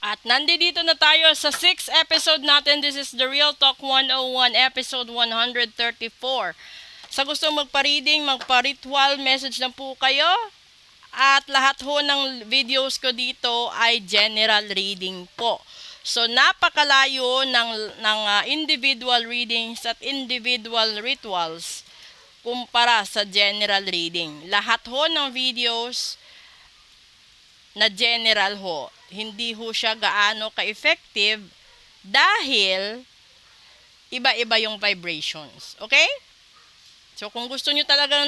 At nandito na tayo sa 6th episode natin. This is the Real Talk 101, episode 134. Sa gusto magpa-reading, magpa-ritual, message lang po kayo. At lahat ho ng videos ko dito ay general reading po. So napakalayo ng individual readings at individual rituals kumpara sa general reading. Lahat ho ng videos na general ho, hindi ho siya gaano ka-effective dahil iba-iba yung vibrations. Okay? So kung gusto niyo talagang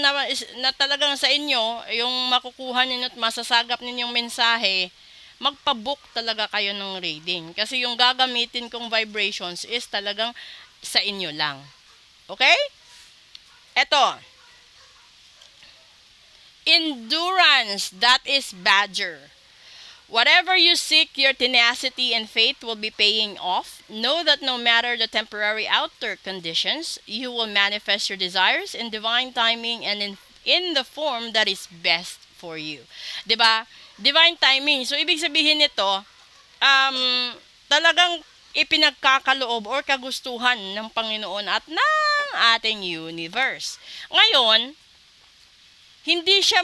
na talagang sa inyo yung makukuha niyo at masasagap ninyong mensahe, magpa-book talaga kayo ng reading kasi yung gagamitin kong vibrations is talagang sa inyo lang. Okay? Eto. Endurance, that is badger. Whatever you seek, your tenacity and faith will be paying off. Know that no matter the temporary outer conditions, you will manifest your desires in divine timing and in the form that is best for you. 'Di ba? Divine timing. So ibig sabihin nito, talagang ipinagkakaloob or kagustuhan ng Panginoon at ng ating universe. Ngayon, hindi siya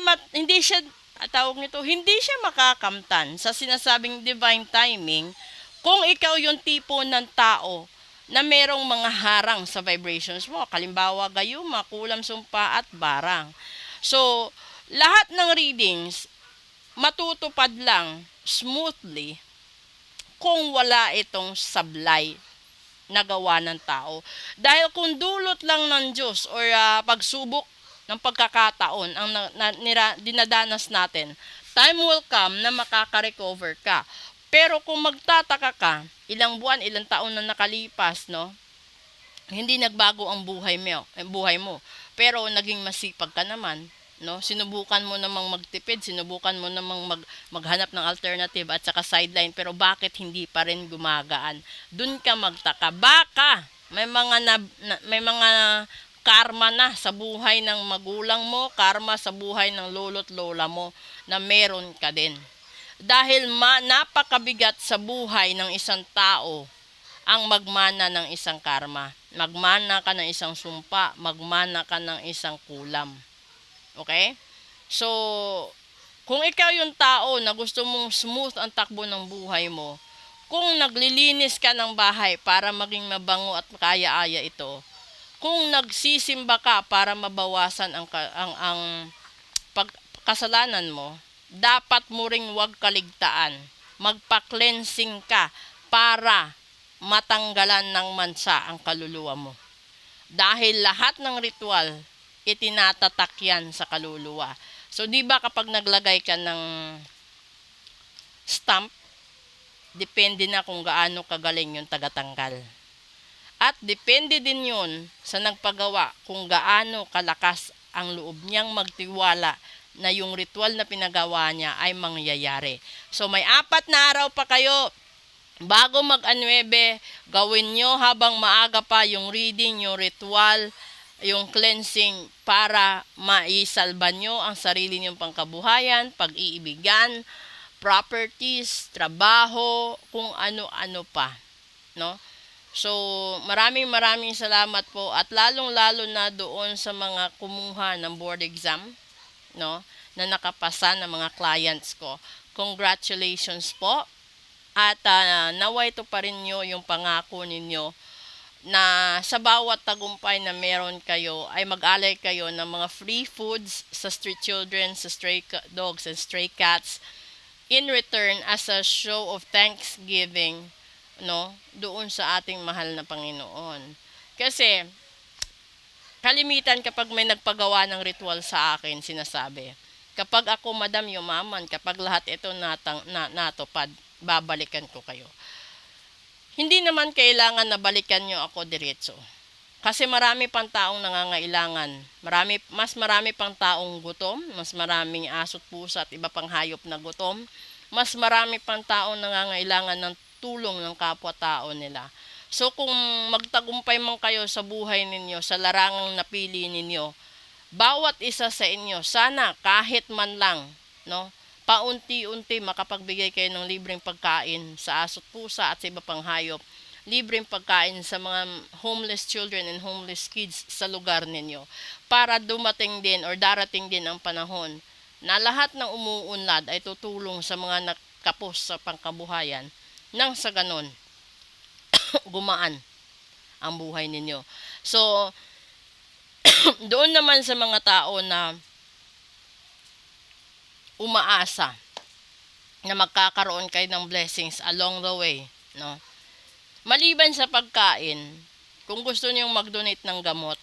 makakamtan sa sinasabing divine timing kung ikaw yung tipo ng tao na merong mga harang sa vibrations mo. Kalimbawa, gayuma, kulam, sumpa, at barang. So, lahat ng readings matutupad lang smoothly kung wala itong sablay na gawa ng tao. Dahil kung dulot lang ng Diyos or pagsubok ng pagkakataon ang dinadanas natin, time will come na makaka-recover ka. Pero kung magtataka ka, ilang buwan, ilang taon na nakalipas, no? Hindi nagbago ang buhay mo. Pero naging masipag ka naman, no? Sinubukan mo namang magtipid, sinubukan mo namang maghanap ng alternative at saka sideline, pero bakit hindi pa rin gumagaan? Dun ka magtaka. Baka may mga karma na sa buhay ng magulang mo, karma sa buhay ng lolo't lola mo na meron ka din. Dahil napakabigat sa buhay ng isang tao ang magmana ng isang karma. Magmana ka ng isang sumpa, magmana ka ng isang kulam. Okay? So, kung ikaw yung tao na gusto mong smooth ang takbo ng buhay mo, kung naglilinis ka ng bahay para maging mabango at kaya-aya ito, kung nagsisimba ka para mabawasan ang kasalanan mo, dapat mo ring huwag kaligtaan. Magpa-cleansing ka para matanggalan ng mansa ang kaluluwa mo. Dahil lahat ng ritual, itinatatak yan sa kaluluwa. So, di ba kapag naglagay ka ng stamp, depende na kung gaano kagaling yung tagatanggal. At depende din yun sa nagpagawa kung gaano kalakas ang loob niyang magtiwala na yung ritual na pinagawa niya ay mangyayari. So may 4 na araw pa kayo bago mag-anuebe, gawin nyo habang maaga pa yung reading, yung ritual, yung cleansing para maisalba nyo ang sarili nyong pangkabuhayan, pag-iibigan, properties, trabaho, kung ano-ano pa. No? So, maraming salamat po at lalong-lalo na doon sa mga kumuha ng board exam, no, na nakapasa ng mga clients ko. Congratulations po. At naway to pa rin nyo yung pangako ninyo na sa bawat tagumpay na meron kayo ay mag-alay kayo ng mga free foods sa street children, sa stray dogs and stray cats in return as a show of thanksgiving, no, doon sa ating mahal na Panginoon. Kasi kalimitan kapag may nagpagawa ng ritual sa akin, sinasabi, kapag ako madam yumaman, kapag lahat ito natupad, babalikan ko kayo. Hindi naman kailangan na balikan nyo ako diretso. Kasi marami pang taong nangangailangan. Mas marami pang taong gutom, mas maraming aso't pusa at iba pang hayop na gutom. Mas marami pang taong nangangailangan ng tulong ng kapwa-tao nila. So kung magtagumpay man kayo sa buhay ninyo, sa larangang napili ninyo, bawat isa sa inyo, sana kahit man lang, no, paunti-unti makapagbigay kayo ng libreng pagkain sa aso't pusa at sa iba pang hayop, libreng pagkain sa mga homeless children and homeless kids sa lugar ninyo, para dumating din or darating din ang panahon na lahat ng umuunlad ay tutulong sa mga nakapos sa pangkabuhayan, nang sa ganon gumaan ang buhay ninyo. So, doon naman sa mga tao na umaasa na magkakaroon kayo ng blessings along the way, no? Maliban sa pagkain, kung gusto niyong mag-donate ng gamot,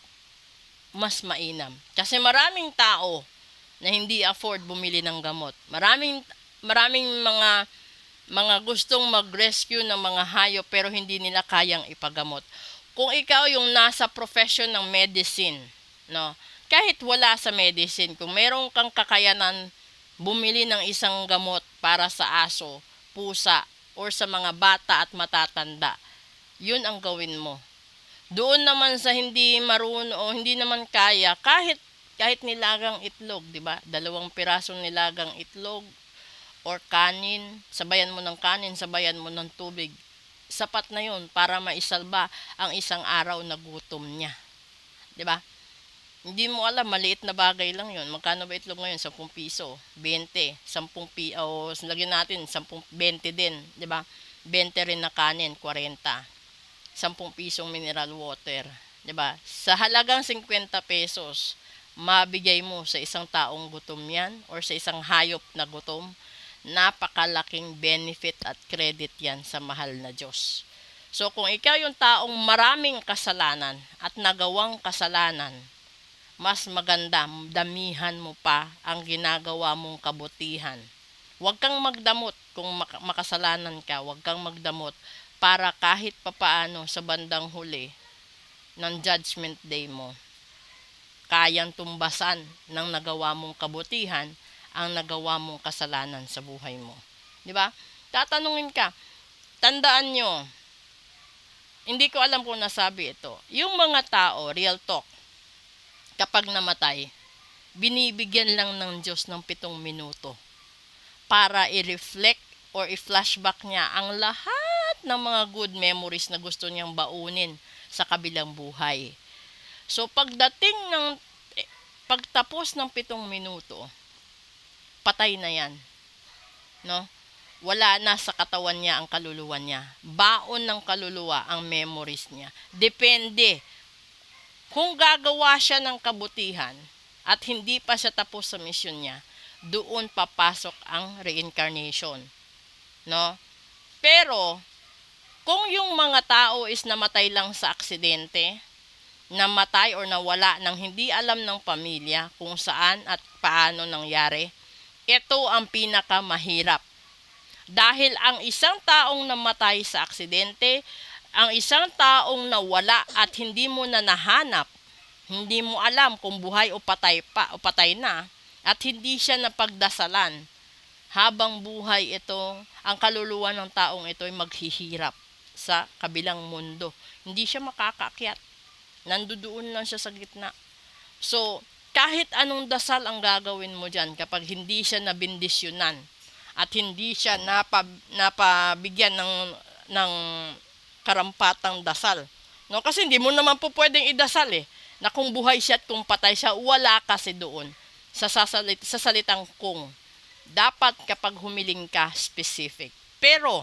mas mainam. Kasi maraming tao na hindi afford bumili ng gamot. Maraming mga gustong mag-rescue ng mga hayop pero hindi nila kayang ipagamot. Kung ikaw yung nasa profession ng medicine, no? Kahit wala sa medicine, kung meron kang kakayanan bumili ng isang gamot para sa aso, pusa, or sa mga bata at matatanda, yun ang gawin mo. Doon naman sa hindi marunong o hindi naman kaya, kahit nilagang itlog, di ba? 2 pirasong nilagang itlog or kanin, sabayan mo ng kanin, sabayan mo ng tubig. Sapat na yun para maisalba ang isang araw na gutom niya. Di ba? Hindi mo alam, maliit na bagay lang yun. Magkano ba itlog ngayon? 10 piso, 20, 10 o lagyan natin 10, 20 din, di ba? 20 rin na kanin, 40. 10 pisong mineral water, di ba? Sa halagang 50 pesos, mabigay mo sa isang taong gutom yan or sa isang hayop na gutom, napakalaking benefit at credit yan sa mahal na Diyos. So kung ikaw yung taong maraming kasalanan at nagawang kasalanan, mas maganda, damihan mo pa ang ginagawa mong kabutihan. Huwag kang magdamot kung makasalanan ka, huwag kang magdamot para kahit papaano sa bandang huli ng judgment day mo, kayang tumbasan ng nagawa mong kabutihan ang nagawa mong kasalanan sa buhay mo. Di ba? Tatanungin ka, tandaan nyo, hindi ko alam kung nasabi ito, yung mga tao, real talk, kapag namatay, binibigyan lang ng Diyos ng 7 minuto para i-reflect or i-flashback niya ang lahat ng mga good memories na gusto niyang baunin sa kabilang buhay. So pagtapos ng 7 minuto, patay na yan. No? Wala na sa katawan niya ang kaluluwa niya. Baon ng kaluluwa ang memories niya. Depende. Kung gagawa siya ng kabutihan at hindi pa siya tapos sa mission niya, doon papasok ang reincarnation. No? Pero, kung yung mga tao is namatay lang sa aksidente, namatay or nawala nang hindi alam ng pamilya kung saan at paano nangyari, ito ang pinakamahirap. Dahil ang isang taong namatay sa aksidente, ang isang taong nawala at hindi mo na nahanap, hindi mo alam kung buhay o patay na, at hindi siya napagdasalan, habang buhay ito, ang kaluluwa ng taong ito ay maghihirap sa kabilang mundo. Hindi siya makakaakyat. Nandoon lang siya sa gitna. So, kahit anong dasal ang gagawin mo dyan kapag hindi siya nabindisyonan at hindi siya napabigyan ng karampatang dasal. No? Kasi hindi mo naman po pwedeng idasal na kung buhay siya at kung patay siya, wala kasi doon sa salitang kung. Dapat kapag humiling ka, specific. Pero,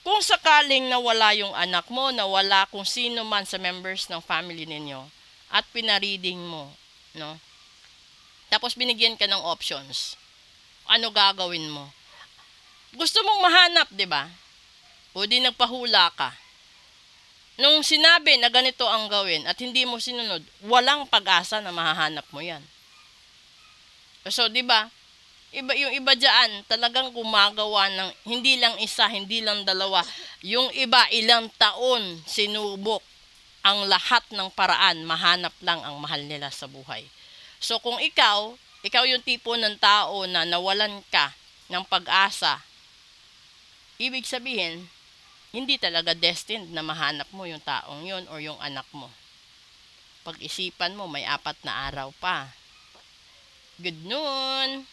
kung sakaling nawala yung anak mo, nawala kung sino man sa members ng family ninyo, at pinareading mo, no? Tapos binigyan ka ng options, ano gagawin mo? Gusto mong mahanap, di ba? O di nagpahula ka. Nung sinabi na ganito ang gawin at hindi mo sinunod, walang pag-asa na mahahanap mo yan. So, di ba? Yung iba dyan, talagang gumagawa ng hindi lang isa, hindi lang dalawa. Yung iba, ilang taon sinubok ang lahat ng paraan, mahanap lang ang mahal nila sa buhay. So, kung ikaw yung tipo ng tao na nawalan ka ng pag-asa, ibig sabihin, hindi talaga destined na mahanap mo yung taong yun or yung anak mo. Pag-isipan mo, may 4 na araw pa. Good noon!